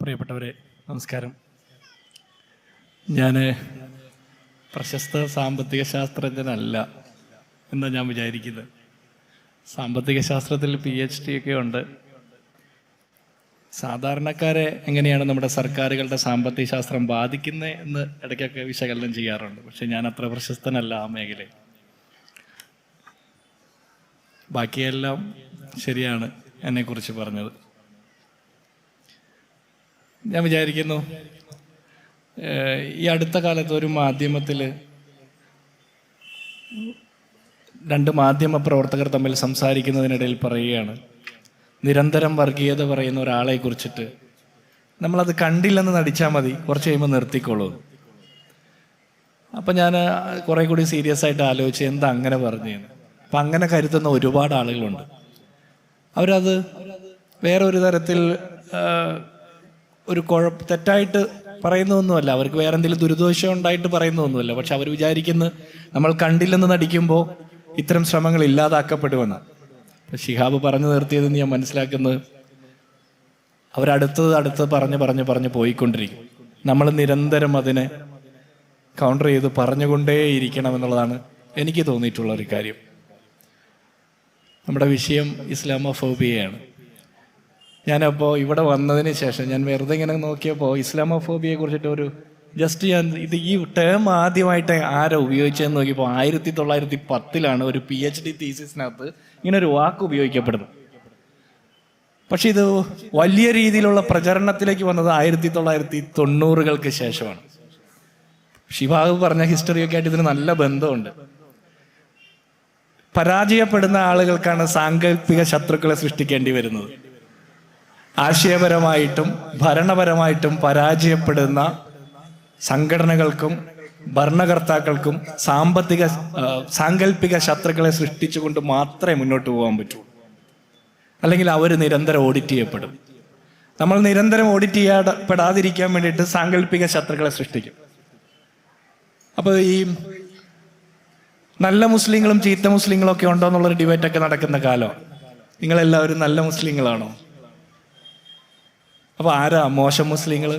പ്രിയപ്പെട്ടവരെ, നമസ്കാരം. ഞാൻ പ്രശസ്ത സാമ്പത്തിക ശാസ്ത്രജ്ഞനല്ല എന്നാണ് ഞാൻ വിചാരിക്കുന്നത്. സാമ്പത്തിക ശാസ്ത്രത്തിൽ PhD ഒക്കെ ഉണ്ട്. സാധാരണക്കാരെ എങ്ങനെയാണ് നമ്മുടെ സർക്കാരുകളുടെ സാമ്പത്തിക ശാസ്ത്രം ബാധിക്കുന്നത് എന്ന് ഇടയ്ക്കൊക്കെ വിശകലനം ചെയ്യാറുണ്ട്. പക്ഷെ ഞാൻ അത്ര പ്രശസ്തനല്ല ആ മേഖലയിൽ. ബാക്കിയെല്ലാം ശരിയാണ് എന്നെക്കുറിച്ച് പറഞ്ഞത്. ഞാൻ വിചാരിക്കുന്നു, ഈ അടുത്ത കാലത്ത് ഒരു മാധ്യമത്തിൽ രണ്ട് മാധ്യമ പ്രവർത്തകർ തമ്മിൽ സംസാരിക്കുന്നതിനിടയിൽ പറയുകയാണ്, നിരന്തരം വർഗീയത പറയുന്ന ഒരാളെ കുറിച്ചിട്ട് നമ്മളത് കണ്ടില്ലെന്ന് നടിച്ചാൽ മതി, കുറച്ച് കഴിയുമ്പോൾ നിർത്തിക്കോളൂ. അപ്പം ഞാൻ കുറേ കൂടി സീരിയസ് ആയിട്ട് ആലോചിച്ച് എന്താ അങ്ങനെ പറഞ്ഞതെന്ന്. അപ്പം അങ്ങനെ കരുതുന്ന ഒരുപാട് ആളുകളുണ്ട്. അവരത് വേറൊരു തരത്തിൽ ഒരു തെറ്റായിട്ട് പറയുന്നതൊന്നുമല്ല, അവർക്ക് വേറെ എന്തെങ്കിലും ദുരിദോഷം ഉണ്ടായിട്ട് പറയുന്നതൊന്നുമല്ല. പക്ഷെ അവർ വിചാരിക്കുന്നത് നമ്മൾ കണ്ടില്ലെന്ന് നടിക്കുമ്പോൾ ഇത്തരം ശ്രമങ്ങൾ ഇല്ലാതാക്കപ്പെടുമെന്ന്. ഇപ്പം ശിഹാബ് പറഞ്ഞു നിർത്തിയതെന്ന് ഞാൻ മനസ്സിലാക്കുന്നത്, അവരടുത്തത് പറഞ്ഞ് പോയിക്കൊണ്ടിരിക്കും. നമ്മൾ നിരന്തരം അതിനെ കൗണ്ടർ ചെയ്ത് പറഞ്ഞുകൊണ്ടേയിരിക്കണം എന്നുള്ളതാണ് എനിക്ക് തോന്നിയിട്ടുള്ള ഒരു കാര്യം. നമ്മുടെ വിഷയം ഇസ്ലാമോഫോബിയയാണ്. ഞാനപ്പോൾ ഇവിടെ വന്നതിന് ശേഷം ഞാൻ വെറുതെ ഇങ്ങനെ നോക്കിയപ്പോൾ ഇസ്ലാമോഫോബിയെ കുറിച്ചിട്ട് ഞാൻ ഈ ടേം ആദ്യമായിട്ട് ആരാ ഉപയോഗിച്ചതെന്ന് നോക്കിയപ്പോൾ 1910 ഒരു PhD തീസിസിനകത്ത് ഇങ്ങനെ ഒരു വാക്ക് ഉപയോഗിക്കപ്പെടുന്നു. പക്ഷെ ഇത് വലിയ രീതിയിലുള്ള പ്രചരണത്തിലേക്ക് വന്നത് 1990-കൾക്ക് ശേഷമാണ്. ഷിഹാബ് പറഞ്ഞ ഹിസ്റ്ററിയൊക്കെ ആയിട്ട് ഇതിന് നല്ല ബന്ധമുണ്ട്. പരാജയപ്പെടുന്ന ആളുകൾക്കാണ് സാങ്കല്പിക ശത്രുക്കളെ സൃഷ്ടിക്കേണ്ടി വരുന്നത്. ആശയപരമായിട്ടും ഭരണപരമായിട്ടും പരാജയപ്പെടുന്ന സംഘടനകൾക്കും ഭരണകർത്താക്കൾക്കും സാങ്കല്പിക ശത്രുക്കളെ സൃഷ്ടിച്ചുകൊണ്ട് മാത്രമേ മുന്നോട്ട് പോകാൻ പറ്റൂ. അല്ലെങ്കിൽ അവർ നിരന്തരം ഓഡിറ്റ് ചെയ്യപ്പെടും. നമ്മൾ നിരന്തരം ഓഡിറ്റ് ചെയ്യപ്പെടാതിരിക്കാൻ വേണ്ടിയിട്ട് സാങ്കല്പിക ശത്രുക്കളെ സൃഷ്ടിക്കും. അപ്പോൾ ഈ നല്ല മുസ്ലിങ്ങളും ചീത്ത മുസ്ലിങ്ങളും ഒക്കെ ഉണ്ടോ എന്നുള്ളൊരു ഡിബേറ്റൊക്കെ നടക്കുന്ന കാലമാണ്. നിങ്ങളെല്ലാവരും നല്ല മുസ്ലിങ്ങളാണോ? അപ്പോൾ ആരാ മോശം മുസ്ലിങ്ങൾ?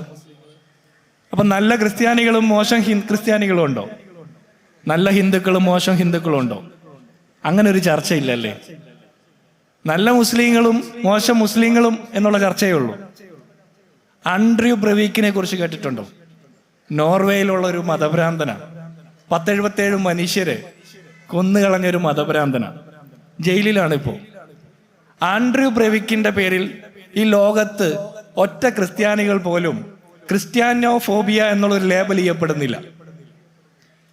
അപ്പം നല്ല ക്രിസ്ത്യാനികളും മോശം ക്രിസ്ത്യാനികളും ഉണ്ടോ? നല്ല ഹിന്ദുക്കളും മോശം ഹിന്ദുക്കളും ഉണ്ടോ? അങ്ങനെ ഒരു ചർച്ചയില്ലല്ലേ. നല്ല മുസ്ലിങ്ങളും മോശം മുസ്ലിങ്ങളും എന്നുള്ള ചർച്ചയേ ഉള്ളൂ. ആൻഡ്രൂ ബ്രെവിക്കിനെ കുറിച്ച് കേട്ടിട്ടുണ്ടോ? നോർവേയിലുള്ള ഒരു മതഭ്രാന്തനാണ്. 1077 മനുഷ്യരെ കൊന്നുകളഞ്ഞൊരു മതഭ്രാന്തനാണ്. ജയിലിലാണിപ്പോൾ. ആൻഡ്രൂ ബ്രെവിക്കിന്റെ പേരിൽ ഈ ലോകത്ത് ഒറ്റ ക്രിസ്ത്യാനികൾ പോലും ക്രിസ്ത്യാനോഫോബിയ എന്നുള്ളൊരു ലേബൽ ചെയ്യപ്പെടുന്നില്ല.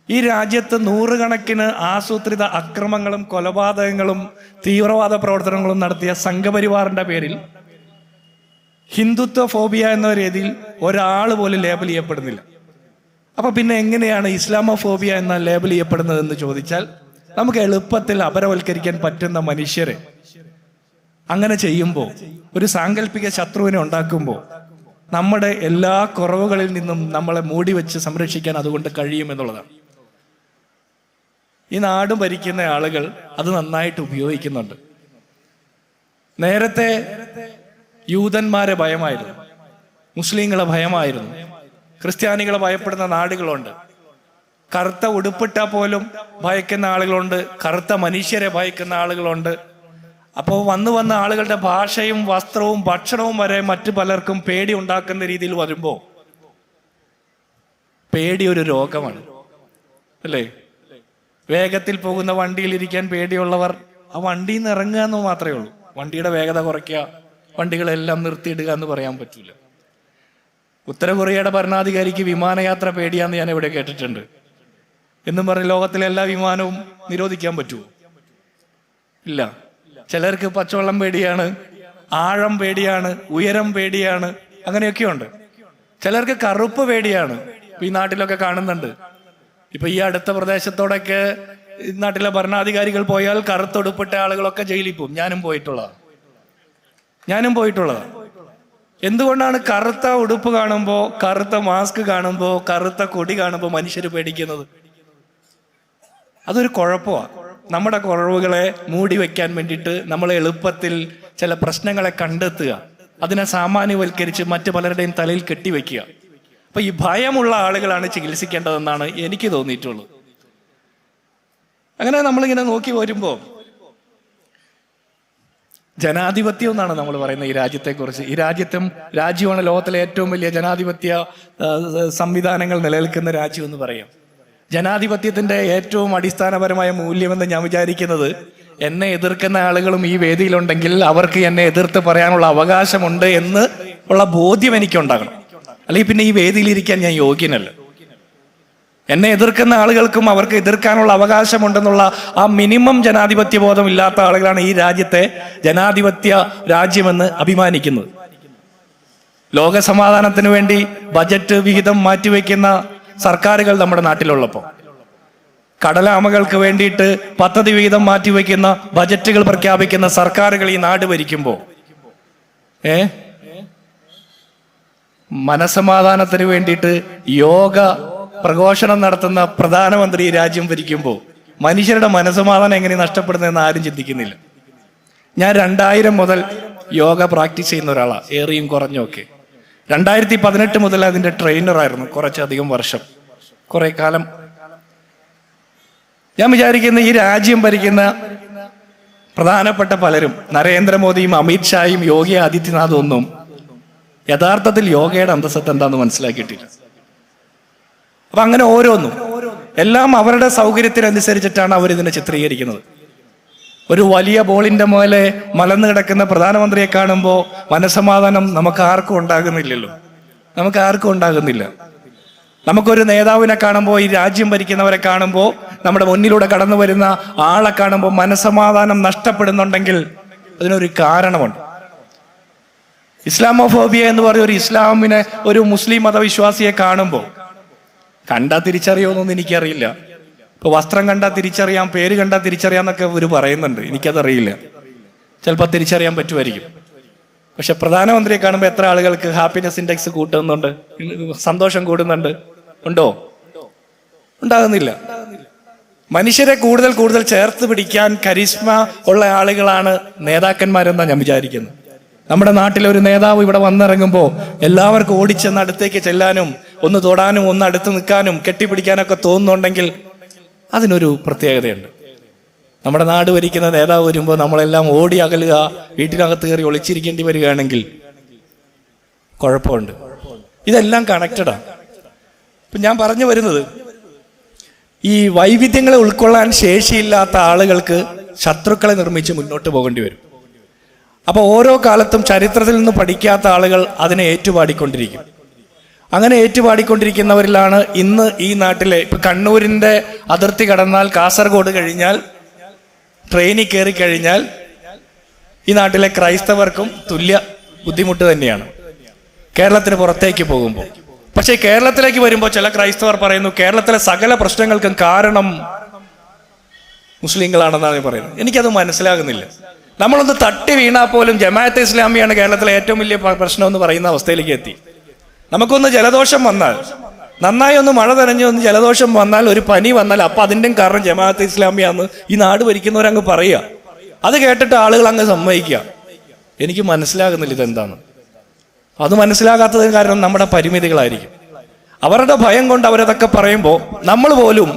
ഈ രാജ്യത്ത് നൂറുകണക്കിന് ആസൂത്രിത അക്രമങ്ങളും കൊലപാതകങ്ങളും തീവ്രവാദ പ്രവർത്തനങ്ങളും നടത്തിയ സംഘപരിവാറിന്റെ പേരിൽ ഹിന്ദുത്വ ഫോബിയ എന്ന രീതിയിൽ ഒരാൾ പോലും ലേബൽ ചെയ്യപ്പെടുന്നില്ല. അപ്പൊ പിന്നെ എങ്ങനെയാണ് ഇസ്ലാമോഫോബിയ എന്ന ലേബൽ ചെയ്യപ്പെടുന്നതെന്ന് ചോദിച്ചാൽ, നമുക്ക് എളുപ്പത്തിൽ അപരവൽക്കരിക്കാൻ പറ്റുന്ന മനുഷ്യരെ അങ്ങനെ ചെയ്യുമ്പോൾ, ഒരു സാങ്കല്പിക ശത്രുവിനെ ഉണ്ടാക്കുമ്പോൾ നമ്മുടെ എല്ലാ കുറവുകളിൽ നിന്നും നമ്മളെ മൂടി വെച്ച് സംരക്ഷിക്കാൻ അതുകൊണ്ട് കഴിയുമെന്നുള്ളതാണ്. ഈ നാട് ഭരിക്കുന്ന ആളുകൾ അത് നന്നായിട്ട് ഉപയോഗിക്കുന്നുണ്ട്. നേരത്തെ യൂതന്മാരെ ഭയമായിരുന്നു, മുസ്ലിങ്ങളെ ഭയമായിരുന്നു, ക്രിസ്ത്യാനികളെ ഭയപ്പെടുന്ന നാടുകളുണ്ട്. കറുത്ത ഉടുപ്പിട്ടാൽ പോലും ഭയക്കുന്ന ആളുകളുണ്ട്, കറുത്ത മനുഷ്യരെ ഭയക്കുന്ന ആളുകളുണ്ട്. അപ്പോൾ വന്ന ആളുകളുടെ ഭാഷയും വസ്ത്രവും ഭക്ഷണവും വരെ മറ്റു പലർക്കും പേടി ഉണ്ടാക്കുന്ന രീതിയിൽ വരുമ്പോൾ, പേടി ഒരു രോഗമാണ് അല്ലേ? വേഗത്തിൽ പോകുന്ന വണ്ടിയിൽ ഇരിക്കാൻ പേടിയുള്ളവർ ആ വണ്ടിയിൽ നിന്ന് ഇറങ്ങുക എന്ന് മാത്രമേ ഉള്ളൂ. വണ്ടിയുടെ വേഗത കുറയ്ക്കുക, വണ്ടികളെല്ലാം നിർത്തിയിടുക എന്ന് പറയാൻ പറ്റൂല. ഉത്തര കൊറിയയുടെ ഭരണാധികാരിക്ക് വിമാനയാത്ര പേടിയാന്ന് ഞാൻ ഇവിടെ കേട്ടിട്ടുണ്ട്. എന്നും പറഞ്ഞ് ലോകത്തിലെ എല്ലാ വിമാനവും നിരോധിക്കാൻ പറ്റുമോ? ഇല്ല. ചിലർക്ക് പച്ചവെള്ളം പേടിയാണ്, ആഴം പേടിയാണ്, ഉയരം പേടിയാണ്, അങ്ങനെയൊക്കെയുണ്ട്. ചിലർക്ക് കറുപ്പ് പേടിയാണ്. ഈ നാട്ടിലൊക്കെ കാണുന്നുണ്ട്. ഇപ്പൊ ഈ അടുത്ത പ്രദേശത്തോടൊക്കെ ഈ നാട്ടിലെ ഭരണാധികാരികൾ പോയാൽ കറുത്തൊടുപ്പിട്ട ആളുകളൊക്കെ ജയിലിൽ പോകും. ഞാനും പോയിട്ടുള്ളതാണ്. എന്തുകൊണ്ടാണ് കറുത്ത ഉടുപ്പ് കാണുമ്പോൾ, കറുത്ത മാസ്ക് കാണുമ്പോൾ, കറുത്ത കൊടി കാണുമ്പോൾ മനുഷ്യർ പേടിക്കുന്നത്? അതൊരു കുഴപ്പമാണ്. നമ്മുടെ കുറവുകളെ മൂടി വെക്കാൻ വേണ്ടിയിട്ട് നമ്മൾ എളുപ്പത്തിൽ ചില പ്രശ്നങ്ങളെ കണ്ടെത്തുക. അതിനെ സാമാന്യവൽക്കരിച്ച് മറ്റു പലരുടെയും തലയിൽ കെട്ടിവെക്കുക. അപ്പൊ ഈ ഭയമുള്ള ആളുകളാണ് ചികിത്സിക്കേണ്ടതെന്നാണ് എനിക്ക് തോന്നിയിട്ടുള്ളത്. അങ്ങനെ നമ്മളിങ്ങനെ നോക്കി വരുമ്പോൾ ജനാധിപത്യം എന്നാണ് നമ്മൾ പറയുന്നത് ഈ രാജ്യത്തെക്കുറിച്ച്. ഈ രാജ്യമാണ് ലോകത്തിലെ ഏറ്റവും വലിയ ജനാധിപത്യ സംവിധാനങ്ങൾ നിലനിൽക്കുന്ന രാജ്യം എന്ന് പറയാം. ജനാധിപത്യത്തിന്റെ ഏറ്റവും അടിസ്ഥാനപരമായ മൂല്യമെന്ന് ഞാൻ വിചാരിക്കുന്നത്, എന്നെ എതിർക്കുന്ന ആളുകളും ഈ വേദിയിലുണ്ടെങ്കിൽ അവർക്ക് എന്നെ എതിർത്ത് പറയാനുള്ള അവകാശമുണ്ട് എന്ന് ഉള്ള ബോധ്യം എനിക്കുണ്ടാകണം. അല്ലെങ്കിൽ പിന്നെ ഈ വേദിയിലിരിക്കാൻ ഞാൻ യോഗ്യനല്ല. എന്നെ എതിർക്കുന്ന ആളുകൾക്കും അവർക്ക് എതിർക്കാനുള്ള അവകാശമുണ്ടെന്നുള്ള ആ മിനിമം ജനാധിപത്യ ബോധം ഇല്ലാത്ത ആളുകളാണ് ഈ രാജ്യത്തെ ജനാധിപത്യ രാജ്യമെന്ന് അഭിമാനിക്കുന്നത്. ലോക സമാധാനത്തിന് വേണ്ടി ബജറ്റ് വിഹിതം മാറ്റിവെക്കുന്ന സർക്കാരുകൾ നമ്മുടെ നാട്ടിലുള്ളപ്പോൾ, കടലാമകൾക്ക് വേണ്ടിയിട്ട് പദ്ധതി വിഹിതം മാറ്റിവെക്കുന്ന ബജറ്റുകൾ പ്രഖ്യാപിക്കുന്ന സർക്കാരുകൾ ഈ നാട് ഭരിക്കുമ്പോൾ, മനസമാധാനത്തിന് വേണ്ടിയിട്ട് യോഗ പ്രഘോഷണം നടത്തുന്ന പ്രധാനമന്ത്രി ഈ രാജ്യം ഭരിക്കുമ്പോൾ മനുഷ്യരുടെ മനസമാധാനം എങ്ങനെ നഷ്ടപ്പെടുന്നതെന്ന് ആരും ചിന്തിക്കുന്നില്ല. ഞാൻ 2000 മുതൽ യോഗ പ്രാക്ടീസ് ചെയ്യുന്ന ഒരാളാണ്, ഏറിയും കുറഞ്ഞൊക്കെ. 2018 മുതൽ അതിന്റെ ട്രെയിനറായിരുന്നു, കുറച്ചധികം വർഷം, കുറെ കാലം. ഞാൻ വിചാരിക്കുന്ന ഈ രാജ്യം ഭരിക്കുന്ന പ്രധാനപ്പെട്ട പലരും, നരേന്ദ്രമോദിയും അമിത്ഷായും യോഗി ആദിത്യനാഥും ഒന്നും യഥാർത്ഥത്തിൽ യോഗയുടെ അന്തസ്സത്ത് എന്താണെന്ന് മനസ്സിലാക്കിയിട്ടില്ല. അപ്പൊ അങ്ങനെ ഓരോന്നും എല്ലാം അവരുടെ സൗകര്യത്തിനനുസരിച്ചിട്ടാണ് അവരിതിനെ ചിത്രീകരിക്കുന്നത്. ഒരു വലിയ ബോളിന്റെ മേലെ മലന്ന് കിടക്കുന്ന പ്രധാനമന്ത്രിയെ കാണുമ്പോൾ മനസമാധാനം നമുക്ക് ആർക്കും ഉണ്ടാകുന്നില്ലല്ലോ. നമുക്കൊരു നേതാവിനെ കാണുമ്പോൾ, ഈ രാജ്യം ഭരിക്കുന്നവരെ കാണുമ്പോൾ, നമ്മുടെ മുന്നിലൂടെ കടന്നു വരുന്ന ആളെ കാണുമ്പോൾ മനസമാധാനം നഷ്ടപ്പെടുന്നുണ്ടെങ്കിൽ അതിനൊരു കാരണമുണ്ട്. ഇസ്ലാമോഫോബിയ എന്ന് പറയുന്ന ഒരു ഇസ്ലാമിനെ, ഒരു മുസ്ലിം മതവിശ്വാസിയെ കാണുമ്പോൾ കണ്ടാൽ തിരിച്ചറിയുമെന്നൊന്നും എനിക്കറിയില്ല. ഇപ്പൊ വസ്ത്രം കണ്ടാൽ തിരിച്ചറിയാം, പേര് കണ്ടാൽ തിരിച്ചറിയാം എന്നൊക്കെ ഇവർ പറയുന്നുണ്ട്. എനിക്കതറിയില്ല, ചിലപ്പോൾ തിരിച്ചറിയാൻ പറ്റുമായിരിക്കും. പക്ഷെ പ്രധാനമന്ത്രിയെ കാണുമ്പോൾ എത്ര ആളുകൾക്ക് ഹാപ്പിനെസ് ഇൻഡെക്സ് കൂട്ടുന്നുണ്ട്, സന്തോഷം കൂടുന്നുണ്ട്? ഉണ്ടോ? ഉണ്ടാകുന്നില്ല. മനുഷ്യരെ കൂടുതൽ ചേർത്ത് പിടിക്കാൻ കരിസ്മ ഉള്ള ആളുകളാണ് നേതാക്കന്മാരെന്നാണ് ഞാൻ വിചാരിക്കുന്നത്. നമ്മുടെ നാട്ടിലെ ഒരു നേതാവ് ഇവിടെ വന്നിറങ്ങുമ്പോൾ എല്ലാവർക്കും ഓടിച്ചെന്ന് അടുത്തേക്ക് ചെല്ലാനും ഒന്ന് തൊടാനും ഒന്ന് അടുത്ത് നിൽക്കാനും കെട്ടിപ്പിടിക്കാനൊക്കെ തോന്നുന്നുണ്ടെങ്കിൽ അതിനൊരു പ്രത്യേകതയുണ്ട്. നമ്മുടെ നാട് ഭരിക്കുന്ന നേതാവ് വരുമ്പോൾ നമ്മളെല്ലാം ഓടി അകലുക, വീട്ടിനകത്ത് കയറി ഒളിച്ചിരിക്കേണ്ടി വരികയാണെങ്കിൽ കുഴപ്പമുണ്ട്. ഇതെല്ലാം കണക്റ്റഡാണ്. ഇപ്പം ഞാൻ പറഞ്ഞു വരുന്നത്, ഈ വൈവിധ്യങ്ങളെ ഉൾക്കൊള്ളാൻ ശേഷിയില്ലാത്ത ആളുകൾക്ക് ശത്രുക്കളെ നിർമ്മിച്ച് മുന്നോട്ട് പോകേണ്ടി വരും. അപ്പോൾ ഓരോ കാലത്തും ചരിത്രത്തിൽ നിന്ന് പഠിക്കാത്ത ആളുകൾ അതിനെ ഏറ്റുപാടിക്കൊണ്ടിരിക്കും. അങ്ങനെ ഏറ്റുപാടിക്കൊണ്ടിരിക്കുന്നവരിലാണ് ഇന്ന് ഈ നാട്ടിലെ, ഇപ്പൊ കണ്ണൂരിന്റെ അതിർത്തി കടന്നാൽ കാസർഗോഡ് കഴിഞ്ഞാൽ, ട്രെയിനിൽ കയറി കഴിഞ്ഞാൽ ഈ നാട്ടിലെ ക്രൈസ്തവർക്കും തുല്യ ബുദ്ധിമുട്ട് തന്നെയാണ് കേരളത്തിന് പുറത്തേക്ക് പോകുമ്പോൾ. പക്ഷേ കേരളത്തിലേക്ക് വരുമ്പോൾ ചില ക്രൈസ്തവർ പറയുന്നു കേരളത്തിലെ സകല പ്രശ്നങ്ങൾക്കും കാരണം മുസ്ലിങ്ങളാണെന്നാണ് പറയുന്നത്. എനിക്കത് മനസ്സിലാകുന്നില്ല. നമ്മളൊന്ന് തട്ടി വീണാൽ പോലും ജമാഅത്തെ ഇസ്ലാമിയാണ് കേരളത്തിലെ ഏറ്റവും വലിയ പ്രശ്നം എന്ന് പറയുന്ന അവസ്ഥയിലേക്ക് എത്തി. നമുക്കൊന്ന് ജലദോഷം വന്നാൽ, നന്നായി ഒന്ന് മഴ നനഞ്ഞ് ഒന്ന് ജലദോഷം വന്നാൽ, ഒരു പനി വന്നാൽ, അപ്പൊ അതിൻ്റെയും കാരണം ജമാഅത്തെ ഇസ്ലാമിയാന്ന് ഈ നാട് ഭരിക്കുന്നവരങ്ങ് പറയുക. അത് കേട്ടിട്ട് ആളുകൾ അങ്ങ് സമ്മതിക്കുക. എനിക്ക് മനസ്സിലാകുന്നില്ല ഇതെന്താണ്. അത് മനസ്സിലാകാത്തതിന് കാരണം നമ്മുടെ പരിമിതികളായിരിക്കും. അവരുടെ ഭയം കൊണ്ട് അവരതൊക്കെ പറയുമ്പോൾ നമ്മൾ പോലും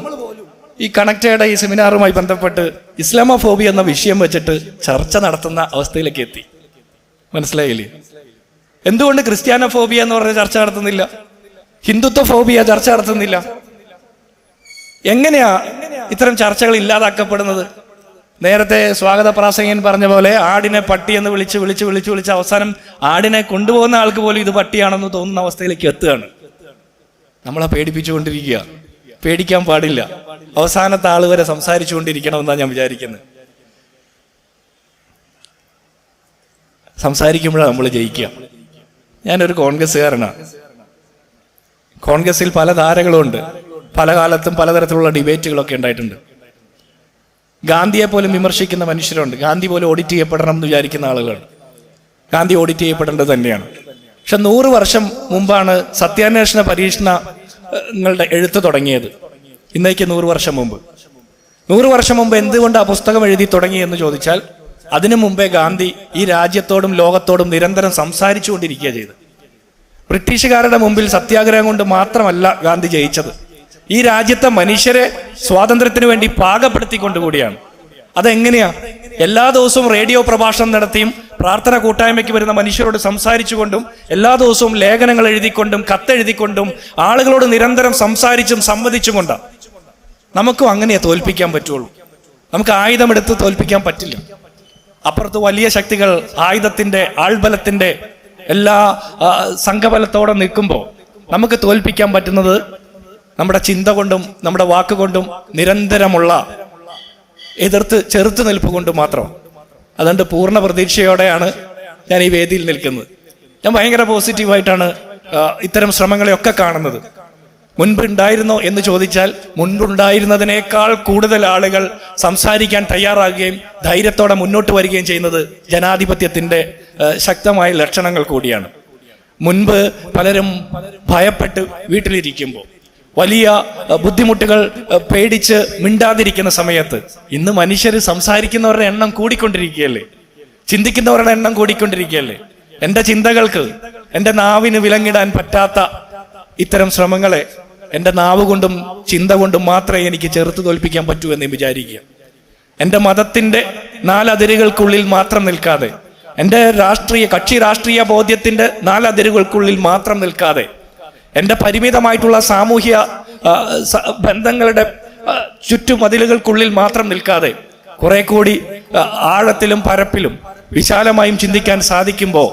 ഈ കണക്റ്റഡ് ഈ സെമിനാറുമായി ബന്ധപ്പെട്ട് ഇസ്ലാമോഫോബിയ എന്ന വിഷയം വെച്ചിട്ട് ചർച്ച നടത്തുന്ന അവസ്ഥയിലേക്ക് എത്തി. മനസ്സിലായില്ലേ? എന്തുകൊണ്ട് ക്രിസ്ത്യാനോഫോബിയ എന്ന് പറഞ്ഞ ചർച്ച നടത്തുന്നില്ല? ഹിന്ദുത്വ ഫോബിയ ചർച്ച നടത്തുന്നില്ല? എങ്ങനെയാ ഇത്തരം ചർച്ചകൾ ഇല്ലാതാക്കപ്പെടുന്നത്? നേരത്തെ സ്വാഗത പ്രാസംഗികൻ പറഞ്ഞ പോലെ ആടിനെ പട്ടി എന്ന് വിളിച്ച് അവസാനം ആടിനെ കൊണ്ടുപോകുന്ന ആൾക്ക് പോലും ഇത് പട്ടിയാണെന്ന് തോന്നുന്ന അവസ്ഥയിലേക്ക് എത്തുകയാണ്. നമ്മളെ പേടിപ്പിച്ചുകൊണ്ടിരിക്കുക. പേടിക്കാൻ പാടില്ല. അവസാനത്തെ ആള് വരെ സംസാരിച്ചു കൊണ്ടിരിക്കണമെന്നാണ് ഞാൻ വിചാരിക്കുന്നത്. സംസാരിക്കുമ്പോഴാണ് നമ്മൾ ജയിക്കുക. ഞാനൊരു കോൺഗ്രസ്സുകാരനാണ്. കോൺഗ്രസിൽ പല ധാരകളുണ്ട്. പല കാലത്തും പലതരത്തിലുള്ള ഡിബേറ്റുകളൊക്കെ ഉണ്ടായിട്ടുണ്ട്. ഗാന്ധിയെ പോലും വിമർശിക്കുന്ന മനുഷ്യരുണ്ട്. ഗാന്ധി പോലും ഓഡിറ്റ് ചെയ്യപ്പെടണം എന്ന് വിചാരിക്കുന്ന ആളുകളുണ്ട്. ഗാന്ധി ഓഡിറ്റ് ചെയ്യപ്പെടേണ്ടത് തന്നെയാണ്. പക്ഷെ 100 വർഷം മുമ്പാണ് സത്യാന്വേഷണ പരീക്ഷണങ്ങളുടെ എഴുത്ത് തുടങ്ങിയത്. ഇന്നേക്ക് 100 വർഷം മുമ്പ്. 100 വർഷം മുമ്പ് എന്തുകൊണ്ട് ആ പുസ്തകം എഴുതി തുടങ്ങി എന്ന് ചോദിച്ചാൽ അതിനു മുമ്പേ ഗാന്ധി ഈ രാജ്യത്തോടും ലോകത്തോടും നിരന്തരം സംസാരിച്ചുകൊണ്ടിരിക്കുക ചെയ്തത്. ബ്രിട്ടീഷുകാരുടെ മുമ്പിൽ സത്യാഗ്രഹം കൊണ്ട് മാത്രമല്ല ഗാന്ധി ജയിച്ചത്, ഈ രാജ്യത്തെ മനുഷ്യരെ സ്വാതന്ത്ര്യത്തിന് വേണ്ടി പാകപ്പെടുത്തിക്കൊണ്ടുകൂടിയാണ്. അതെങ്ങനെയാ? എല്ലാ ദിവസവും റേഡിയോ പ്രഭാഷണം നടത്തിയും പ്രാർത്ഥന കൂട്ടായ്മയ്ക്ക് വരുന്ന മനുഷ്യരോട് സംസാരിച്ചുകൊണ്ടും എല്ലാ ദിവസവും ലേഖനങ്ങൾ എഴുതിക്കൊണ്ടും കത്തെഴുതിക്കൊണ്ടും ആളുകളോട് നിരന്തരം സംസാരിച്ചും സംവദിച്ചും കൊണ്ടാണ്. നമുക്കും അങ്ങനെയാ തോൽപ്പിക്കാൻ പറ്റുള്ളൂ. നമുക്ക് ആയുധമെടുത്ത് തോൽപ്പിക്കാൻ പറ്റില്ല. അപ്പുറത്ത് വലിയ ശക്തികൾ ആയുധത്തിന്റെ ആൾബലത്തിന്റെ എല്ലാ സംഘബലത്തോടെ നിൽക്കുമ്പോൾ നമുക്ക് തോൽപ്പിക്കാൻ പറ്റുന്നത് നമ്മുടെ ചിന്ത കൊണ്ടും നമ്മുടെ വാക്കുകൊണ്ടും നിരന്തരമുള്ള ചെറുത്ത് നിൽപ്പ് കൊണ്ട് മാത്രം. അതുകൊണ്ട് പൂർണ്ണ പ്രതീക്ഷയോടെയാണ് ഞാൻ ഈ വേദിയിൽ നിൽക്കുന്നത്. ഞാൻ ഭയങ്കര പോസിറ്റീവായിട്ടാണ് ഇത്തരം ശ്രമങ്ങളെയൊക്കെ കാണുന്നത്. മുൻപുണ്ടായിരുന്നോ എന്ന് ചോദിച്ചാൽ മുൻപുണ്ടായിരുന്നതിനേക്കാൾ കൂടുതൽ ആളുകൾ സംസാരിക്കാൻ തയ്യാറാകുകയും ധൈര്യത്തോടെ മുന്നോട്ട് വരികയും ചെയ്യുന്നത് ജനാധിപത്യത്തിന്റെ ശക്തമായ ലക്ഷണങ്ങൾ കൂടിയാണ്. മുൻപ് പലരും ഭയപ്പെട്ട് വീട്ടിലിരിക്കുമ്പോൾ, വലിയ ബുദ്ധിമുട്ടുകൾ പേടിച്ച് മിണ്ടാതിരിക്കുന്ന സമയത്ത് ഇന്ന് മനുഷ്യർ സംസാരിക്കുന്നവരുടെ എണ്ണം കൂടിക്കൊണ്ടിരിക്കുകയല്ലേ, ചിന്തിക്കുന്നവരുടെ എണ്ണം കൂടിക്കൊണ്ടിരിക്കുകയല്ലേ. എൻ്റെ ചിന്തകൾക്ക്, എൻ്റെ നാവിന് വിലങ്ങിടാൻ പറ്റാത്ത ഇത്തരം ശ്രമങ്ങളെ എൻ്റെ നാവ് കൊണ്ടും ചിന്ത കൊണ്ടും മാത്രമേ എനിക്ക് ചെറുത്ത് തോൽപ്പിക്കാൻ പറ്റൂ എന്ന് വിചാരിക്കുക. എൻ്റെ മതത്തിൻ്റെ 4 അതിരുകൾക്കുള്ളിൽ മാത്രം നിൽക്കാതെ, എൻ്റെ കക്ഷി രാഷ്ട്രീയ ബോധ്യത്തിൻ്റെ 4 അതിരുകൾക്കുള്ളിൽ മാത്രം നിൽക്കാതെ, എൻ്റെ പരിമിതമായിട്ടുള്ള സാമൂഹ്യ ബന്ധങ്ങളുടെ ചുറ്റുമതിലുകൾക്കുള്ളിൽ മാത്രം നിൽക്കാതെ കുറെ കൂടി ആഴത്തിലും പരപ്പിലും വിശാലമായും ചിന്തിക്കാൻ സാധിക്കുമ്പോൾ,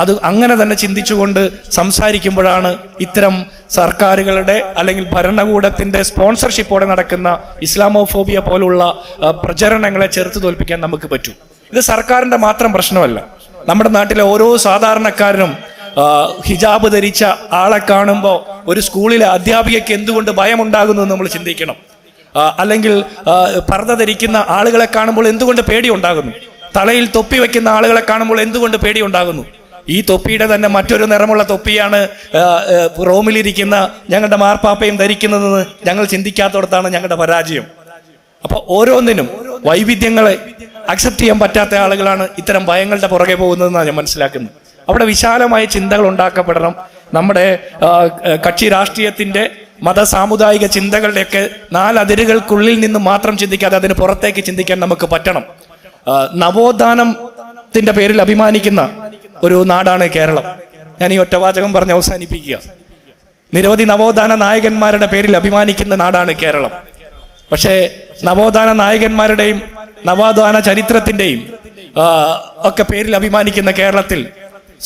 അത് അങ്ങനെ തന്നെ ചിന്തിച്ചുകൊണ്ട് സംസാരിക്കുമ്പോഴാണ് ഇത്തരം സർക്കാരുകളുടെ അല്ലെങ്കിൽ ഭരണകൂടത്തിന്റെ സ്പോൺസർഷിപ്പോടെ നടക്കുന്ന ഇസ്ലാമോഫോബിയ പോലുള്ള പ്രചരണങ്ങളെ ചെറുത്ത് തോൽപ്പിക്കാൻ നമുക്ക് പറ്റൂ. ഇത് സർക്കാരിന്റെ മാത്രം പ്രശ്നമല്ല. നമ്മുടെ നാട്ടിലെ ഓരോ സാധാരണക്കാരനും ഹിജാബ് ധരിച്ച ആളെ കാണുമ്പോൾ ഒരു സ്കൂളിലെ അധ്യാപികയ്ക്ക് എന്തുകൊണ്ട് ഭയമുണ്ടാകുന്നു എന്ന് നമ്മൾ ചിന്തിക്കണം. അല്ലെങ്കിൽ പർദ്ദ ധരിക്കുന്ന ആളുകളെ കാണുമ്പോൾ എന്തുകൊണ്ട് പേടി ഉണ്ടാകുന്നു? തലയിൽ തൊപ്പി വെക്കുന്ന ആളുകളെ കാണുമ്പോൾ എന്തുകൊണ്ട് പേടി ഉണ്ടാകുന്നു? ഈ തൊപ്പിയുടെ തന്നെ മറ്റൊരു നിറമുള്ള തൊപ്പിയാണ് റോമിലിരിക്കുന്ന ഞങ്ങളുടെ മാർപ്പാപ്പയും ധരിക്കുന്നതെന്ന് ഞങ്ങൾ ചിന്തിക്കാത്തടത്താണ് ഞങ്ങളുടെ പരാജയം. അപ്പൊ ഓരോന്നിനും വൈവിധ്യങ്ങളെ അക്സെപ്റ്റ് ചെയ്യാൻ പറ്റാത്ത ആളുകളാണ് ഇത്തരം ഭയങ്ങളുടെ പുറകെ പോകുന്നതെന്നാണ് ഞാൻ മനസ്സിലാക്കുന്നത്. അവിടെ വിശാലമായ ചിന്തകൾ ഉണ്ടാക്കപ്പെടണം. നമ്മുടെ കക്ഷി രാഷ്ട്രീയത്തിന്റെ മത സാമുദായിക ചിന്തകളുടെയൊക്കെ 4 അതിരുകൾക്കുള്ളിൽ നിന്ന് മാത്രം ചിന്തിക്കാതെ അതിന് പുറത്തേക്ക് ചിന്തിക്കാൻ നമുക്ക് പറ്റണം. നവോത്ഥാനത്തിന്റെ പേരിൽ അഭിമാനിക്കുന്ന ഒരു നാടാണ് കേരളം. ഞാൻ ഈ ഒറ്റവാചകം പറഞ്ഞ് അവസാനിപ്പിക്കുക. നിരവധി നവോത്ഥാന നായകന്മാരുടെ പേരിൽ അഭിമാനിക്കുന്ന നാടാണ് കേരളം. പക്ഷേ നവോത്ഥാന നായകന്മാരുടെയും നവോത്ഥാന ചരിത്രത്തിന്റെയും ഒക്കെ പേരിൽ അഭിമാനിക്കുന്ന കേരളത്തിൽ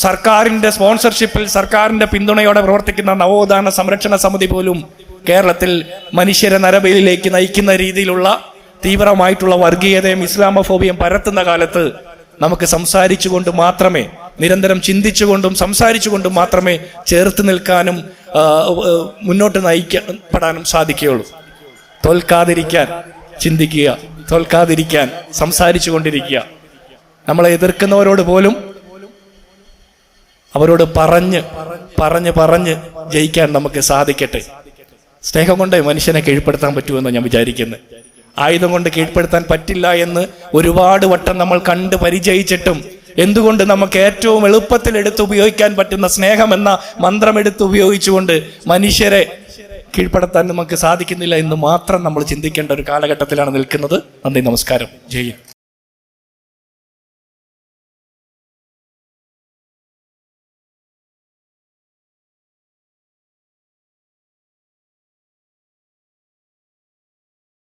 സർക്കാരിന്റെ സ്പോൺസർഷിപ്പിൽ, സർക്കാരിന്റെ പിന്തുണയോടെ പ്രവർത്തിക്കുന്ന നവോത്ഥാന സംരക്ഷണ സമിതി പോലും കേരളത്തിൽ മനുഷ്യരെ നരബലിയിലേക്ക് നയിക്കുന്ന രീതിയിലുള്ള തീവ്രമായിട്ടുള്ള വർഗീയതയും ഇസ്ലാമോഫോബിയും പരത്തുന്ന കാലത്ത് നമുക്ക് സംസാരിച്ചുകൊണ്ട് മാത്രമേ, നിരന്തരം ചിന്തിച്ചുകൊണ്ടും സംസാരിച്ചുകൊണ്ടും മാത്രമേ ചേർത്ത് നിൽക്കാനും മുന്നോട്ട് നയിക്കപ്പെടാനും സാധിക്കുകയുള്ളൂ. തോൽക്കാതിരിക്കാൻ ചിന്തിക്കുക, തോൽക്കാതിരിക്കാൻ സംസാരിച്ചു കൊണ്ടിരിക്കുക. നമ്മളെ എതിർക്കുന്നവരോട് പോലും അവരോട് പറഞ്ഞ് പറഞ്ഞ് പറഞ്ഞ് ജയിക്കാൻ നമുക്ക് സാധിക്കട്ടെ. സ്നേഹം കൊണ്ട് മനുഷ്യനെ കീഴ്പ്പെടുത്താൻ പറ്റുമെന്ന് ഞാൻ വിചാരിക്കുന്നത്. ആയുധം കൊണ്ട് കീഴ്പ്പെടുത്താൻ പറ്റില്ല എന്ന് ഒരുപാട് വട്ടം നമ്മൾ കണ്ട് പരിചയിച്ചിട്ടും എന്തുകൊണ്ട് നമുക്ക് ഏറ്റവും എളുപ്പത്തിൽ എടുത്ത് ഉപയോഗിക്കാൻ പറ്റുന്ന സ്നേഹം എന്ന മന്ത്രം എടുത്ത് ഉപയോഗിച്ചുകൊണ്ട് മനുഷ്യരെ കീഴ്പ്പെടുത്താൻ നമുക്ക് സാധിക്കുന്നില്ല എന്ന് മാത്രം നമ്മൾ ചിന്തിക്കേണ്ട ഒരു കാലഘട്ടത്തിലാണ് നിൽക്കുന്നത്. നന്ദി, നമസ്കാരം, ജയ് ഹിന്ദ്.